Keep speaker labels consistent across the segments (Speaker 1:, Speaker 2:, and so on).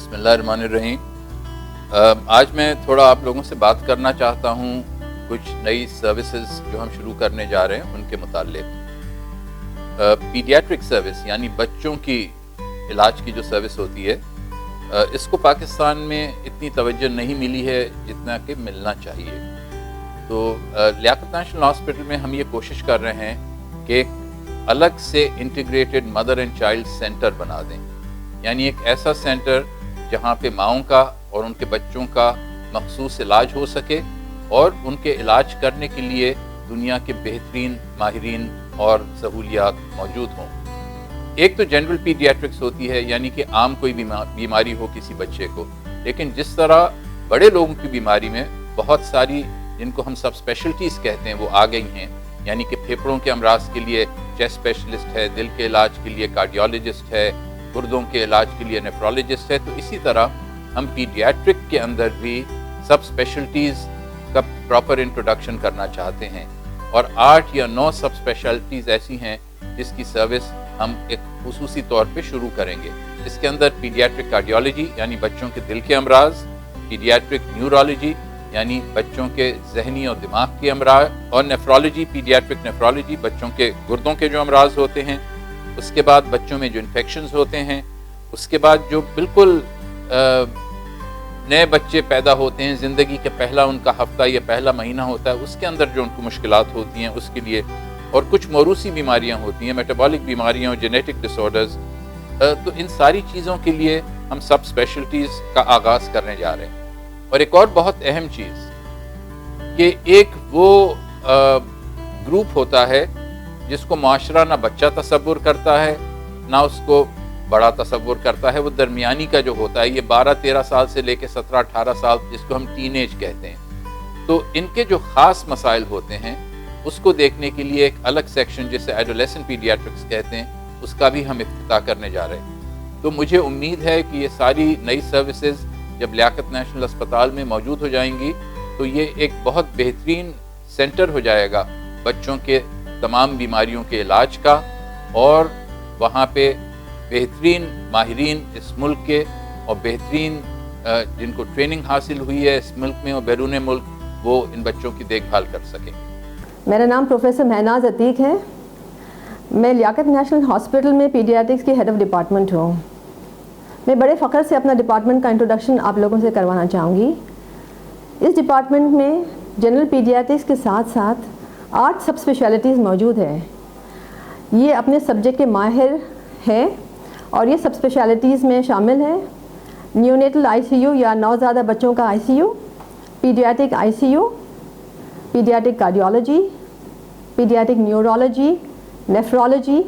Speaker 1: بسم اللہ الرحمن الرحیم. آج میں تھوڑا آپ لوگوں سے بات کرنا چاہتا ہوں کچھ نئی سروسز جو ہم شروع کرنے جا رہے ہیں ان کے متعلق. پیڈیاٹرک سروس یعنی بچوں کی علاج کی جو سروس ہوتی ہے اس کو پاکستان میں اتنی توجہ نہیں ملی ہے جتنا کہ ملنا چاہیے. تو لیاقت نیشنل ہاسپٹل میں ہم یہ کوشش کر رہے ہیں کہ ایک الگ سے integrated mother and child centre بنا دیں. یعنی ایک ایسا سینٹر جہاں پہ ماؤں کا اور ان کے بچوں کا مخصوص علاج ہو سکے اور ان کے علاج کرنے کے لیے دنیا کے بہترین ماہرین اور سہولیات موجود ہوں. ایک تو جنرل پیڈیاٹرکس ہوتی ہے یعنی کہ عام کوئی بیماری ہو کسی بچے کو، لیکن جس طرح بڑے لوگوں کی بیماری میں بہت ساری جن کو ہم سب اسپیشلٹیز کہتے ہیں وہ آ گئی ہیں. یعنی کہ پھیپھڑوں کے امراض کے لیے چیسٹ اسپیشلسٹ ہے، دل کے علاج کے لیے کارڈیالوجسٹ ہے، گردوں کے علاج کے لیے نیفرولوجسٹ ہے. تو اسی طرح ہم پیڈیاٹرک کے اندر بھی سب اسپیشلٹیز کا پراپر انٹروڈکشن کرنا چاہتے ہیں، اور 8 یا 9 سب اسپیشلٹیز ایسی ہیں جس کی سروس ہم ایک خصوصی طور پہ شروع کریں گے. اس کے اندر پیڈیاٹرک کارڈیالوجی یعنی بچوں کے دل کے امراض، پیڈیاٹرک نیورولوجی یعنی بچوں کے ذہنی اور دماغ کے امراض، اور نیفرولوجی پیڈیاٹرک نیفرولوجی بچوں کے گردوں کے جو امراض ہوتے ہیں. اس کے بعد بچوں میں جو انفیکشنز ہوتے ہیں، اس کے بعد جو بالکل نئے بچے پیدا ہوتے ہیں، زندگی کے پہلا ان کا ہفتہ یا پہلا مہینہ ہوتا ہے، اس کے اندر جو ان کو مشکلات ہوتی ہیں اس کے لیے، اور کچھ موروثی بیماریاں ہوتی ہیں، میٹابولک بیماریاں اور جینیٹک ڈس آرڈرز. تو ان ساری چیزوں کے لیے ہم سب اسپیشلٹیز کا آغاز کرنے جا رہے ہیں. اور ایک اور بہت اہم چیز کہ ایک وہ گروپ ہوتا ہے جس کو معاشرہ نہ بچہ تصور کرتا ہے نہ اس کو بڑا تصور کرتا ہے، وہ درمیانی کا جو ہوتا ہے، یہ 12-13 سال سے لے کے 17-18 سال جس کو ہم ٹین ایج کہتے ہیں. تو ان کے جو خاص مسائل ہوتے ہیں اس کو دیکھنے کے لیے ایک الگ سیکشن جسے ایڈولیسنٹ پیڈیاٹرکس کہتے ہیں اس کا بھی ہم افتتاح کرنے جا رہے ہیں. تو مجھے امید ہے کہ یہ ساری نئی سروسز جب لیاقت نیشنل ہسپتال میں موجود ہو جائیں گی تو یہ ایک بہت بہترین سینٹر ہو جائے گا بچوں کے تمام بیماریوں کے علاج کا، اور وہاں پہ بہترین ماہرین اس ملک کے اور بہترین جن کو ٹریننگ حاصل ہوئی ہے اس ملک میں اور بیرون ملک وہ ان بچوں کی دیکھ بھال کر سکیں.
Speaker 2: میرا نام پروفیسر مہناز عتیق ہے. میں لیاقت نیشنل ہاسپٹل میں پیڈیاٹرکس کی ہیڈ آف ڈپارٹمنٹ ہوں. میں بڑے فخر سے اپنا ڈپارٹمنٹ کا انٹروڈکشن آپ لوگوں سے کروانا چاہوں گی. اس ڈپارٹمنٹ میں جنرل پیڈیاٹرکس کے ساتھ ساتھ 8 سب اسپیشلٹیز موجود ہیں. یہ اپنے سبجیکٹ کے ماہر ہیں اور یہ سب اسپیشلٹیز میں شامل ہیں نیونیٹل آئی سی یو یا نوزائیدہ بچوں کا I C U, paediatric I C U, paediatric cardiology, paediatric neurology, nephrology,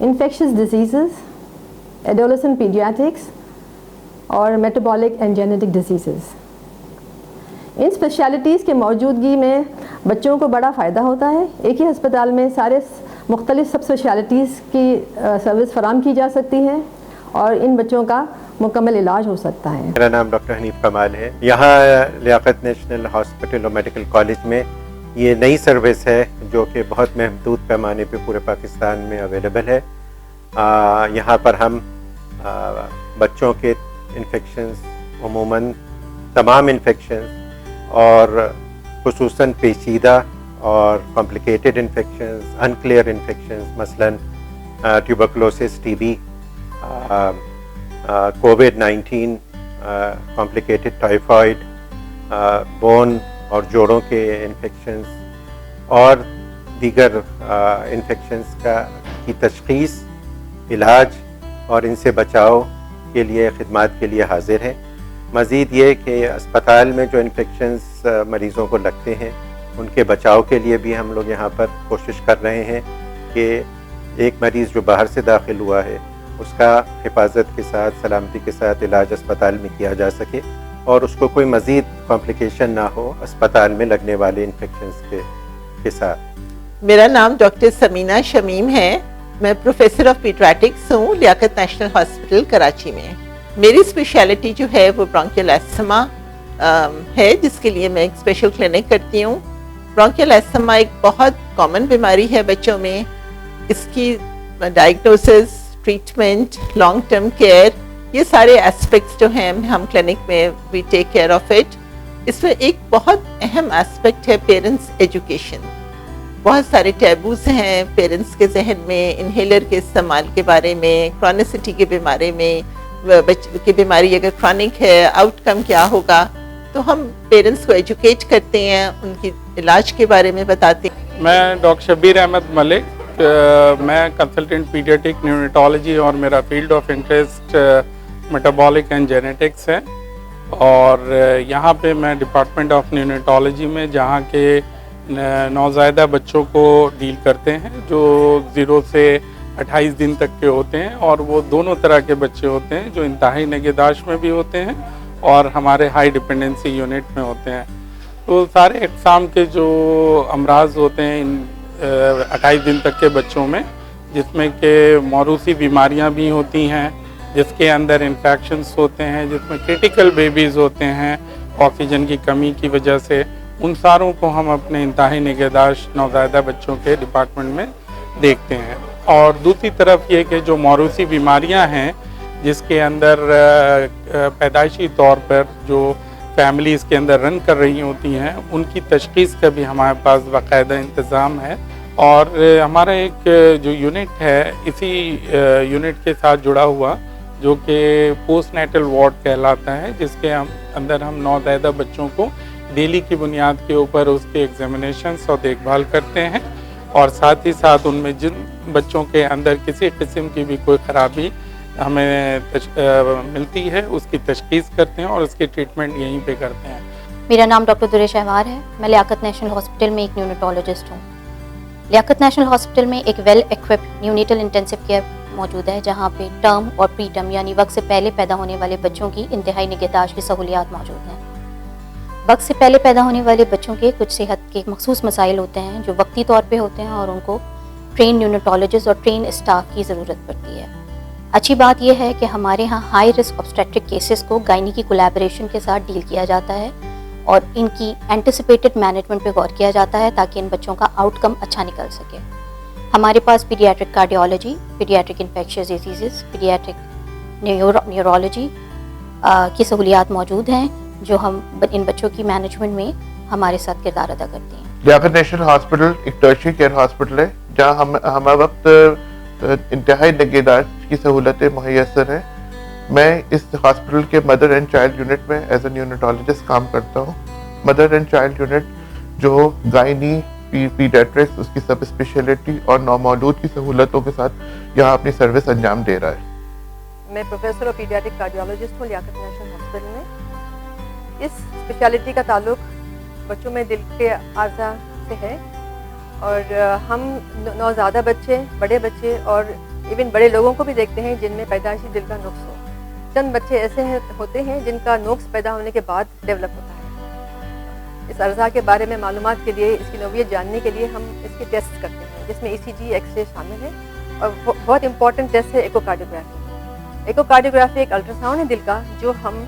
Speaker 2: infectious diseases, adolescent paediatrics اور میٹابولک اینڈ جینیٹک ڈیزیزز. ان اسپیشلٹیز کے موجودگی میں بچوں کو بڑا فائدہ ہوتا ہے. ایک ہی ہسپتال میں سارے مختلف سب اسپیشلٹیز کی سروس فراہم کی جا سکتی ہے اور ان بچوں کا مکمل علاج ہو سکتا ہے.
Speaker 3: میرا نام ڈاکٹر حنیف کمال ہے. یہاں لیاقت نیشنل ہاسپٹل اور میڈیکل کالج میں یہ نئی سروس ہے جو کہ بہت محدود پیمانے پہ پورے پاکستان میں اویلیبل ہے. یہاں پر ہم بچوں کے انفیکشنز، عموماً تمام انفیکشنز اور خصوصاً پیچیدہ اور کمپلیکیٹڈ انفیکشنز، انکلیئر انفیکشنز، مثلاً tuberculosis, T B, COVID-19, complicated typhoid, bone اور جوڑوں کے انفیکشنز اور دیگر انفیکشنز کی تشخیص، علاج اور ان سے بچاؤ کے لیے خدمات کے لیے حاضر ہیں. مزید یہ کہ اسپتال میں جو انفیکشنز مریضوں کو لگتے ہیں ان کے بچاؤ کے لیے بھی ہم لوگ یہاں پر کوشش کر رہے ہیں کہ ایک مریض جو باہر سے داخل ہوا ہے اس کا حفاظت کے ساتھ، سلامتی کے ساتھ علاج اسپتال میں کیا جا سکے اور اس کو کوئی مزید کمپلیکیشن نہ ہو اسپتال میں لگنے والے انفیکشنز کے ساتھ.
Speaker 4: میرا نام ڈاکٹر سمینہ شمیم ہے. میں پروفیسر آف پیڈیاٹرکس ہوں لیاقت نیشنل ہاسپٹل کراچی میں. میری اسپیشلٹی جو ہے وہ برونکیل ایستھما ہے جس کے لیے میں ایک اسپیشل کلینک کرتی ہوں. برونکیل ایستھما ایک بہت کامن بیماری ہے بچوں میں. اس کی diagnosis, treatment, long term care یہ سارے ایسپیکٹس جو ہیں ہم کلینک میں وی ٹیک کیئر آف اٹ. اس میں ایک بہت اہم ایسپیکٹ ہے پیرنٹس ایجوکیشن. بہت سارے ٹیبوز ہیں پیرنٹس کے ذہن میں انہیلر کے استعمال کے بارے میں, کرونیسٹی کے بیمارے میں, بچے کی بیماری اگر کرونک ہے آؤٹ کم کیا ہوگا. تو ہم پیرنٹس کو ایجوکیٹ کرتے ہیں, ان کی علاج کے بارے میں بتاتے ہیں.
Speaker 5: میں ڈاکٹر شبیر احمد ملک, میں کنسلٹنٹ پیڈیاٹرک نیونیٹالوجی اور میرا field of interest metabolic and genetics ہے. اور یہاں پہ میں ڈپارٹمنٹ آف نیونیٹالوجی میں جہاں کے نوزائیدہ بچوں کو ڈیل کرتے ہیں جو 0 سے 28 دن تک کے ہوتے ہیں, اور وہ دونوں طرح کے بچے ہوتے ہیں جو انتہائی نگہداشت میں بھی ہوتے ہیں اور ہمارے ہائی ڈپینڈنسی یونٹ میں ہوتے ہیں. تو سارے اقسام کے جو امراض ہوتے ہیں 28 دن تک کے بچوں میں, جس میں کہ موروثی بیماریاں بھی ہوتی ہیں, جس کے اندر انفیکشنس ہوتے ہیں, جس میں کرٹیکل بیبیز ہوتے ہیں آکسیجن کی کمی کی وجہ سے, ان ساروں کو ہم اپنے انتہائی نگہداشت نوزائیدہ بچوں کے ڈپارٹمنٹ میں دیکھتے ہیں. اور دوسری طرف یہ کہ جو موروثی بیماریاں ہیں جس کے اندر پیدائشی طور پر جو فیملیز کے اندر رن کر رہی ہوتی ہیں, ان کی تشخیص کا بھی ہمارے پاس باقاعدہ انتظام ہے. اور ہمارا ایک جو یونٹ ہے اسی یونٹ کے ساتھ جڑا ہوا جو کہ پوسٹ نیٹل وارڈ کہلاتا ہے, جس کے اندر ہم نوزائیدہ بچوں کو ڈیلی کی بنیاد کے اوپر اس کے ایگزامینیشنس اور دیکھ بھال کرتے ہیں, اور ساتھ ہی ساتھ ان میں جن بچوں کے اندر کسی قسم کی بھی کوئی خرابی ہمیں ملتی ہے اس کی تشخیص کرتے ہیں اور اس کی ٹریٹمنٹ یہیں پہ کرتے ہیں.
Speaker 6: میرا نام ڈاکٹر دریش احوار ہے. میں لیاقت نیشنل ہاسپٹل میں ایک نیونیٹالوجسٹ ہوں. لیاقت نیشنل ہاسپٹل میں ایک well equipped neonatal intensive care موجود ہے جہاں پہ ٹرم اور پری ٹرم یعنی وقت سے پہلے پیدا ہونے والے بچوں کی انتہائی نگہداشت کی سہولیات موجود ہیں. وقت سے پہلے پیدا ہونے والے بچوں کے کچھ صحت کے مخصوص مسائل ہوتے ہیں جو وقتی طور پہ ہوتے ہیں اور ان کو ٹرین نیونیٹالوجسٹ اور ٹرین اسٹاف کی ضرورت پڑتی ہے. اچھی بات یہ ہے کہ ہمارے ہاں ہائی رسک obstetric کیسز کو گائنی کی کولیبریشن کے ساتھ ڈیل کیا جاتا ہے اور ان کی اینٹیسپیٹڈ مینجمنٹ پہ غور کیا جاتا ہے تاکہ ان بچوں کا آؤٹ کم اچھا نکل سکے. ہمارے پاس paediatric cardiology, paediatric infectious diseases, paediatric neurology کی سہولیات موجود ہیں جو ہم ان بچوں کی مینجمنٹ میں ہمارے ساتھ کردار ادا کرتے ہیں.
Speaker 7: لیاقت نیشنل ہاسپٹل ایک ٹرشری کیئر ہاسپٹل ہے جہاں ہمارا وقت انتہائی نگہداشت کی سہولتیں میسر ہیں. میں اس ہاسپٹل کے مدر اینڈ چائلڈ یونٹ میں ایز اے نیونیٹالوجسٹ کام کرتا ہوں. مدر اینڈ چائلڈ یونٹ جو گائنی, پیڈیاٹرکس, اس کی سب اسپیشلٹی اور نومولود کی سہولتوں کے ساتھ یہاں اپنی سروس انجام دے رہا ہے.
Speaker 2: میں پروفیسر آف پیڈیاٹرک کارڈیولوجسٹ ہوں لیاقت نیشنل ہاسپٹل میں. اس اسپیشلٹی کا تعلق بچوں میں دل کے اعضاء سے ہے اور ہم نوزائیدہ بچے, بڑے بچے اور ایون بڑے لوگوں کو بھی دیکھتے ہیں جن میں پیدائشی دل کا نقص ہو. چند بچے ایسے ہوتے ہیں جن کا نقص پیدا ہونے کے بعد ڈیولپ ہوتا ہے. اس اعضاء کے بارے میں معلومات کے لیے, اس کی نوعیت جاننے کے لیے ہم اس کے ٹیسٹ کرتے ہیں جس میں ECG, ایکس رے شامل ہے اور بہت امپورٹنٹ ٹیسٹ ہے ایکوکارڈیوگرافی. ایکوکارڈیوگرافی ایک الٹرا ساؤنڈ ہے دل کا جو ہم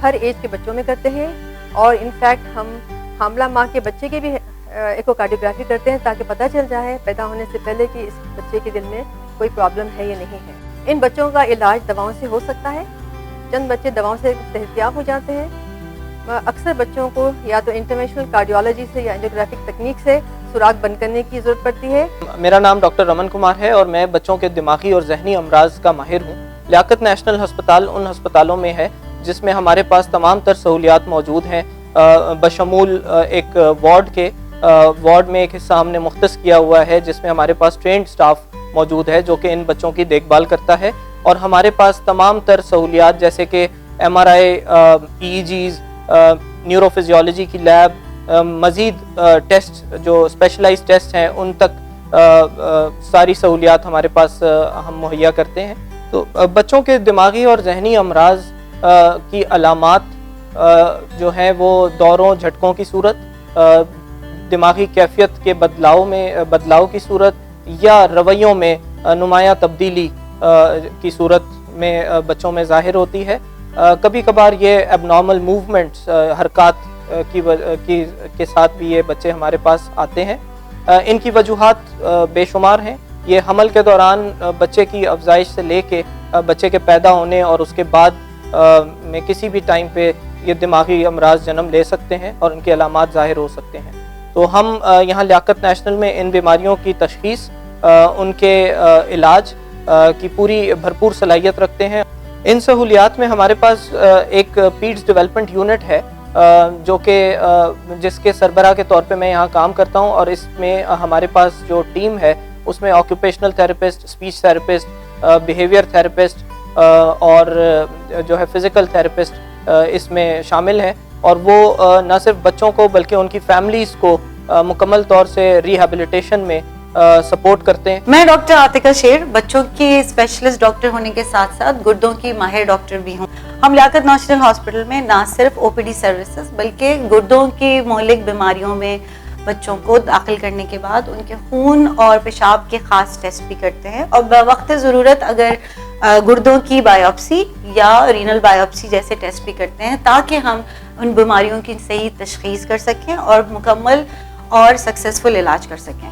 Speaker 2: ہر ایج کے بچوں میں کرتے ہیں اور انفیکٹ ہم حاملہ ماں کے بچے کی بھی ایکوکارڈیوگرافی کرتے ہیں تاکہ پتہ چل جائے پیدا ہونے سے پہلے کہ اس بچے کے دل میں کوئی پرابلم ہے یا نہیں ہے. ان بچوں کا علاج دواؤں سے ہو سکتا ہے. چند بچے دواؤں سے صحتیاب ہو جاتے ہیں. اکثر بچوں کو یا تو انٹرونشنل کارڈیولوجی سے یا اینجیوگرافک تکنیک سے سوراخ بند کرنے کی ضرورت پڑتی ہے.
Speaker 8: میرا نام ڈاکٹر رمن کمار ہے اور میں بچوں کے دماغی اور ذہنی امراض کا ماہر ہوں. لیاقت نیشنل ہسپتال ان ہسپتالوں میں ہے جس میں ہمارے پاس تمام تر سہولیات موجود ہیں بشمول ایک وارڈ میں ایک حصہ ہم نے مختص کیا ہوا ہے جس میں ہمارے پاس ٹرینڈ سٹاف موجود ہے جو کہ ان بچوں کی دیکھ بھال کرتا ہے اور ہمارے پاس تمام تر سہولیات جیسے کہ MRI, EEGs, نیورو فزیولوجی کی لیب, مزید ٹیسٹ جو اسپیشلائز ٹیسٹ ہیں ان تک ساری سہولیات ہمارے پاس ہم مہیا کرتے ہیں. تو بچوں کے دماغی اور ذہنی امراض کی علامات جو ہیں وہ دوروں, جھٹکوں کی صورت, دماغی کیفیت کے بدلاؤ کی صورت یا رویوں میں نمایاں تبدیلی کی صورت میں بچوں میں ظاہر ہوتی ہے. کبھی کبھار یہ ایب نارمل موومنٹس, حرکات کے ساتھ بھی یہ بچے ہمارے پاس آتے ہیں. ان کی وجوہات بے شمار ہیں. یہ حمل کے دوران بچے کی افزائش سے لے کے بچے کے پیدا ہونے اور اس کے بعد میں کسی بھی ٹائم پہ یہ دماغی امراض جنم لے سکتے ہیں اور ان کے علامات ظاہر ہو سکتے ہیں. تو ہم یہاں لیاقت نیشنل میں ان بیماریوں کی تشخیص، ان کے علاج کی پوری بھرپور صلاحیت رکھتے ہیں. ان سہولیات میں ہمارے پاس ایک پیڈز ڈیولپمنٹ یونٹ ہے جو کہ جس کے سربراہ کے طور پہ میں یہاں کام کرتا ہوں، اور اس میں ہمارے پاس جو ٹیم ہے اس میں occupational therapist, speech therapist, behaviour therapist اور جو ہے فزیکل تھراپسٹ اس میں شامل ہیں، اور وہ نہ صرف بچوں کو بلکہ ان کی فیملیز کو مکمل طور سے ریہیبلیٹیشن میں سپورٹ کرتے ہیں.
Speaker 9: میں ڈاکٹر عاطقہ شیر بچوں کی اسپیشلسٹ ڈاکٹر ہونے کے ساتھ ساتھ گردوں کی ماہر ڈاکٹر بھی ہوں. ہم لیاقت نیشنل ہاسپٹل میں نہ صرف او پی ڈی سروسز بلکہ گردوں کی مہلک بیماریوں میں بچوں کو داخل کرنے کے بعد ان کے خون اور پیشاب کے خاص ٹیسٹ بھی کرتے ہیں، اور بوقت ضرورت اگر گردوں کی بایوپسی یا رینل بایوپسی جیسے ٹیسٹ بھی کرتے ہیں تاکہ ہم ان بیماریوں کی صحیح تشخیص کر سکیں اور مکمل اور سکسیزفل علاج کر سکیں.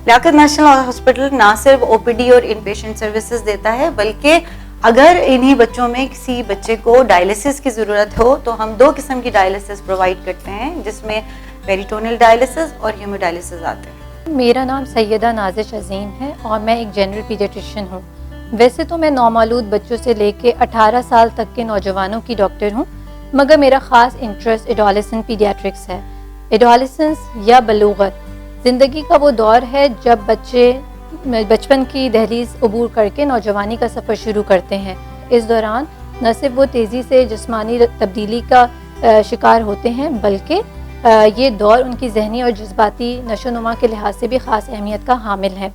Speaker 9: لیاقت نیشنل ہاسپٹل نہ صرف او پی ڈی اور ان پیشنٹ سروسز دیتا ہے بلکہ اگر انہی بچوں میں کسی بچے کو ڈائلسس کی ضرورت ہو تو ہم 2 قسم کی ڈائلسس پرووائڈ کرتے ہیں، جس میں پیریٹونیل ڈائلسس اور ہیموڈائلسس آتے ہیں.
Speaker 10: میرا نام سیدہ نازش عظیم ہے اور میں ایک جنرل پیڈیٹریشین ہوں. ویسے تو میں نومولود بچوں سے لے کے 18 سال تک کے نوجوانوں کی ڈاکٹر ہوں، مگر میرا خاص انٹرسٹ ایڈولسنٹ پیڈیاٹرکس ہے. ایڈولسنس یا بلوغت زندگی کا وہ دور ہے جب بچے بچپن کی دہلیز عبور کر کے نوجوانی کا سفر شروع کرتے ہیں. اس دوران نہ صرف وہ تیزی سے جسمانی تبدیلی کا شکار ہوتے ہیں بلکہ یہ دور ان کی ذہنی اور جذباتی نشو و نما کے لحاظ سے بھی خاص اہمیت کا حامل ہے.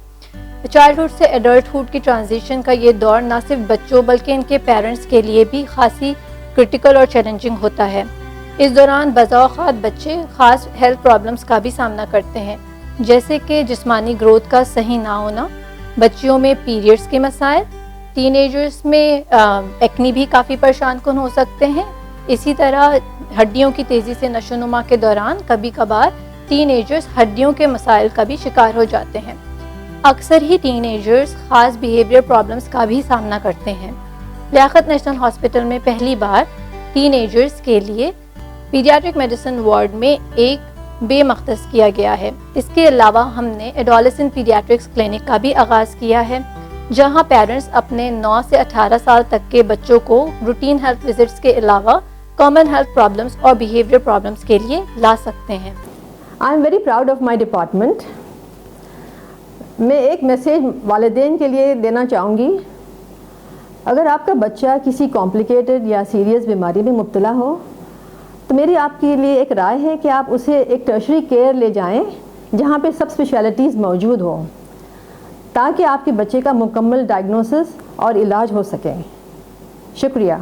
Speaker 10: چائلڈہڈ سے ایڈلٹہڈ کی ٹرانزیشن کا یہ دور نہ صرف بچوں بلکہ ان کے پیرنٹس کے لیے بھی خاصی کرٹیکل اور چیلنجنگ ہوتا ہے. اس دوران بعض اوقات بچے خاص ہیلتھ پرابلمس کا بھی سامنا کرتے ہیں، جیسے کہ جسمانی گروتھ کا صحیح نہ ہونا، بچیوں میں پیریڈز کے مسائل، ٹین ایجرز میں ایکنی بھی کافی پریشان کن ہو سکتے ہیں. اسی طرح ہڈیوں کی تیزی سے نشو و نما کے دوران کبھی کبھار ٹین ایجرز ہڈیوں کے مسائل کا بھی شکار ہو جاتے ہیں. اکثر ہی ٹین ایجرز خاص بیہیویئر پرابلمس کا بھی سامنا کرتے ہیں. لیاقت نیشنل ہاسپٹل میں پہلی بار ٹین ایجرز کے لیے پیڈیاٹرک میڈیسن وارڈ میں ایک بے مختص کیا گیا ہے. اس کے علاوہ ہم نے ایڈولسنٹ پیڈیاٹرکس کلینک کا بھی آغاز کیا ہے، جہاں پیرنٹس اپنے 9 سے 18 سال تک کے بچوں کو روٹین ہیلتھ وزٹس کے علاوہ کامن ہیلتھ پرابلمس اور بیہیویئر پرابلمس کے لیے لا سکتے ہیں.
Speaker 2: I am very proud of my department. میں ایک میسیج والدین کے لیے دینا چاہوں گی. اگر آپ کا بچہ کسی کمپلیکیٹڈ یا سیریس بیماری میں مبتلا ہو تو میری آپ کے لیے ایک رائے ہے کہ آپ اسے ایک ٹرشری کیئر لے جائیں جہاں پہ سب اسپیشلٹیز موجود ہوں تاکہ آپ کے بچے کا مکمل ڈائگنوسس اور علاج ہو سکے. شکریہ.